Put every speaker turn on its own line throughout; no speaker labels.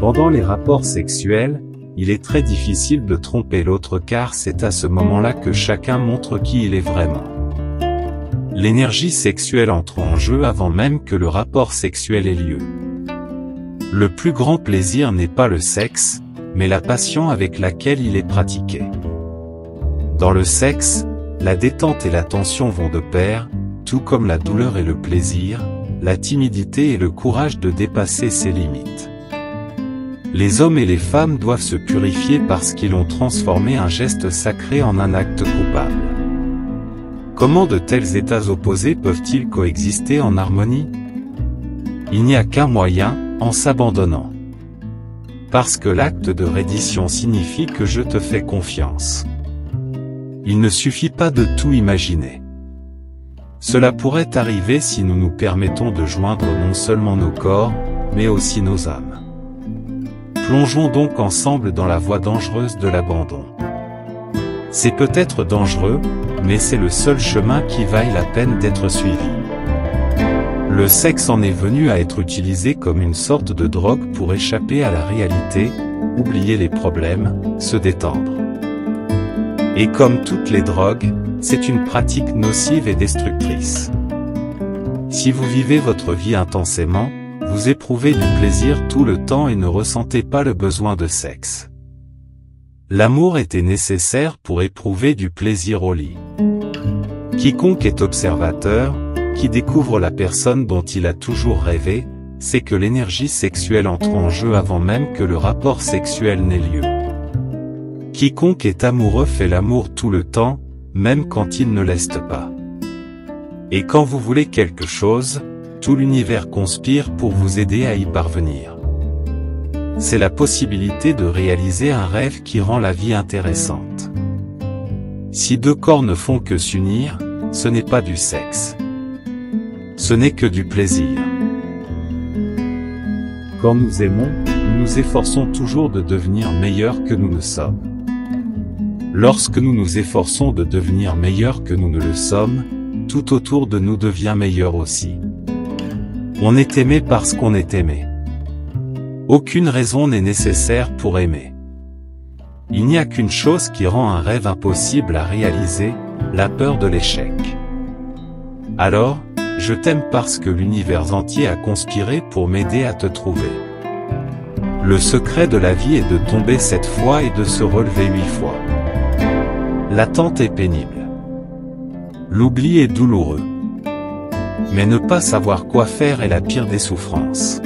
Pendant les rapports sexuels, il est très difficile de tromper l'autre car c'est à ce moment-là que chacun montre qui il est vraiment. L'énergie sexuelle entre en jeu avant même que le rapport sexuel ait lieu. Le plus grand plaisir n'est pas le sexe, mais la passion avec laquelle il est pratiqué. Dans le sexe, la détente et la tension vont de pair, tout comme la douleur et le plaisir, la timidité et le courage de dépasser ses limites. Les hommes et les femmes doivent se purifier parce qu'ils ont transformé un geste sacré en un acte coupable. Comment de tels états opposés peuvent-ils coexister en harmonie? Il n'y a qu'un moyen, en s'abandonnant. Parce que l'acte de reddition signifie que je te fais confiance. Il ne suffit pas de tout imaginer. Cela pourrait arriver si nous nous permettons de joindre non seulement nos corps, mais aussi nos âmes. Plongeons donc ensemble dans la voie dangereuse de l'abandon. C'est peut-être dangereux, mais c'est le seul chemin qui vaille la peine d'être suivi. Le sexe en est venu à être utilisé comme une sorte de drogue pour échapper à la réalité, oublier les problèmes, se détendre. Et comme toutes les drogues, c'est une pratique nocive et destructrice. Si vous vivez votre vie intensément, vous éprouvez du plaisir tout le temps et ne ressentez pas le besoin de sexe. L'amour était nécessaire pour éprouver du plaisir au lit. Quiconque est observateur, qui découvre la personne dont il a toujours rêvé, sait que l'énergie sexuelle entre en jeu avant même que le rapport sexuel n'ait lieu. Quiconque est amoureux fait l'amour tout le temps, même quand il ne l'est pas. Et quand vous voulez quelque chose, tout l'univers conspire pour vous aider à y parvenir. C'est la possibilité de réaliser un rêve qui rend la vie intéressante. Si deux corps ne font que s'unir, ce n'est pas du sexe. Ce n'est que du plaisir. Quand nous aimons, nous nous efforçons toujours de devenir meilleurs que nous ne sommes. Lorsque nous nous efforçons de devenir meilleurs que nous ne le sommes, tout autour de nous devient meilleur aussi. On est aimé parce qu'on est aimé. Aucune raison n'est nécessaire pour aimer. Il n'y a qu'une chose qui rend un rêve impossible à réaliser, la peur de l'échec. Alors, je t'aime parce que l'univers entier a conspiré pour m'aider à te trouver. Le secret de la vie est de tomber 7 fois et de se relever 8 fois. L'attente est pénible. L'oubli est douloureux. Mais ne pas savoir quoi faire est la pire des souffrances.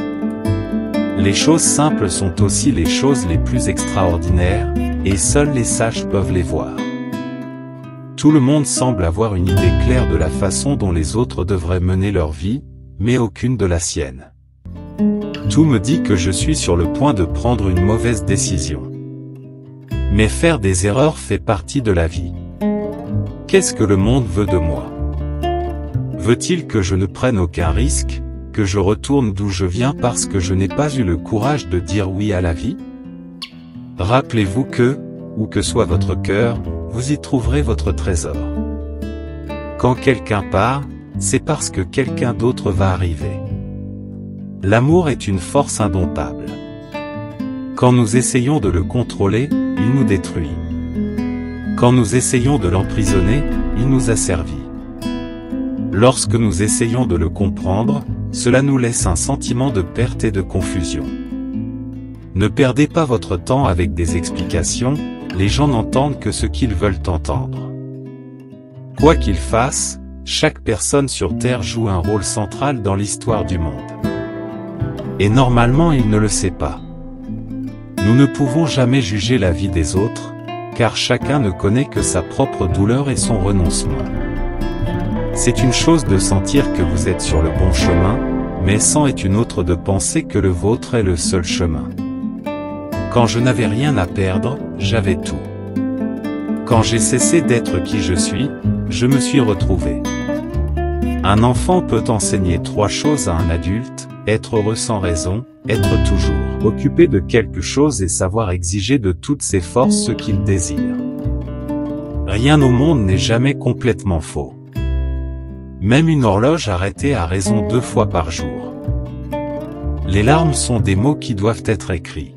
Les choses simples sont aussi les choses les plus extraordinaires, et seuls les sages peuvent les voir. Tout le monde semble avoir une idée claire de la façon dont les autres devraient mener leur vie, mais aucune de la sienne. Tout me dit que je suis sur le point de prendre une mauvaise décision. Mais faire des erreurs fait partie de la vie. Qu'est-ce que le monde veut de moi? Veut-il que je ne prenne aucun risque, que je retourne d'où je viens parce que je n'ai pas eu le courage de dire oui à la vie? Rappelez-vous que, où que soit votre cœur, vous y trouverez votre trésor. Quand quelqu'un part, c'est parce que quelqu'un d'autre va arriver. L'amour est une force indomptable. Quand nous essayons de le contrôler, il nous détruit. Quand nous essayons de l'emprisonner, il nous asservit. Lorsque nous essayons de le comprendre, cela nous laisse un sentiment de perte et de confusion. Ne perdez pas votre temps avec des explications, les gens n'entendent que ce qu'ils veulent entendre. Quoi qu'ils fassent, chaque personne sur Terre joue un rôle central dans l'histoire du monde. Et normalement il ne le sait pas. Nous ne pouvons jamais juger la vie des autres, car chacun ne connaît que sa propre douleur et son renoncement. C'est une chose de sentir que vous êtes sur le bon chemin, mais c'en est une autre de penser que le vôtre est le seul chemin. Quand je n'avais rien à perdre, j'avais tout. Quand j'ai cessé d'être qui je suis, je me suis retrouvé. Un enfant peut enseigner 3 choses à un adulte: être heureux sans raison, être toujours occupé de quelque chose et savoir exiger de toutes ses forces ce qu'il désire. Rien au monde n'est jamais complètement faux. Même une horloge arrêtée a raison 2 fois par jour. Les larmes sont des mots qui doivent être écrits.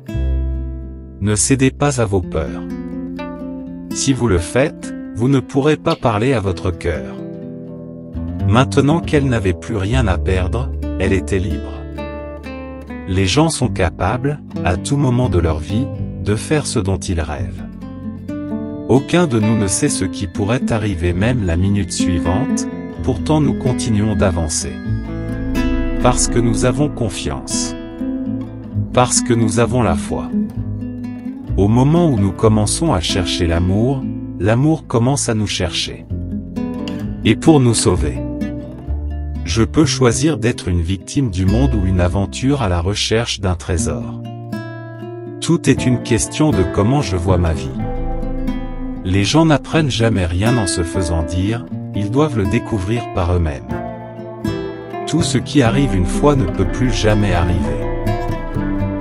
Ne cédez pas à vos peurs. Si vous le faites, vous ne pourrez pas parler à votre cœur. Maintenant qu'elle n'avait plus rien à perdre, elle était libre. Les gens sont capables, à tout moment de leur vie, de faire ce dont ils rêvent. Aucun de nous ne sait ce qui pourrait arriver même la minute suivante, pourtant nous continuons d'avancer. Parce que nous avons confiance. Parce que nous avons la foi. Au moment où nous commençons à chercher l'amour, l'amour commence à nous chercher. Et pour nous sauver. Je peux choisir d'être une victime du monde ou une aventure à la recherche d'un trésor. Tout est une question de comment je vois ma vie. Les gens n'apprennent jamais rien en se faisant dire, ils doivent le découvrir par eux-mêmes. Tout ce qui arrive une fois ne peut plus jamais arriver.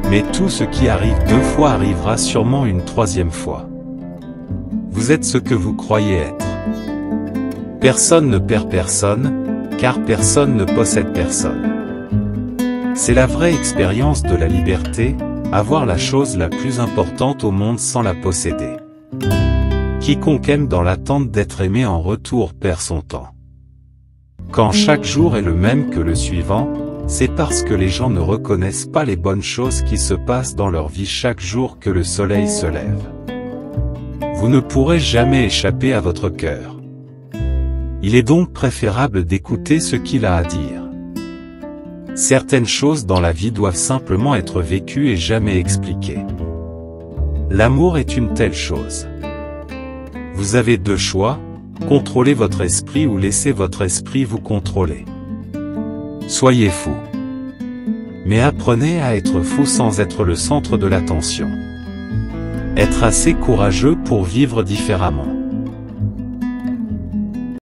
Mais tout ce qui arrive 2 fois arrivera sûrement une 3e fois. Vous êtes ce que vous croyez être. Personne ne perd personne, car personne ne possède personne. C'est la vraie expérience de la liberté, avoir la chose la plus importante au monde sans la posséder. Quiconque aime dans l'attente d'être aimé en retour perd son temps. Quand chaque jour est le même que le suivant, c'est parce que les gens ne reconnaissent pas les bonnes choses qui se passent dans leur vie chaque jour que le soleil se lève. Vous ne pourrez jamais échapper à votre cœur. Il est donc préférable d'écouter ce qu'il a à dire. Certaines choses dans la vie doivent simplement être vécues et jamais expliquées. L'amour est une telle chose. Vous avez 2 choix, contrôler votre esprit ou laisser votre esprit vous contrôler. Soyez fou. Mais apprenez à être fou sans être le centre de l'attention. Être assez courageux pour vivre différemment.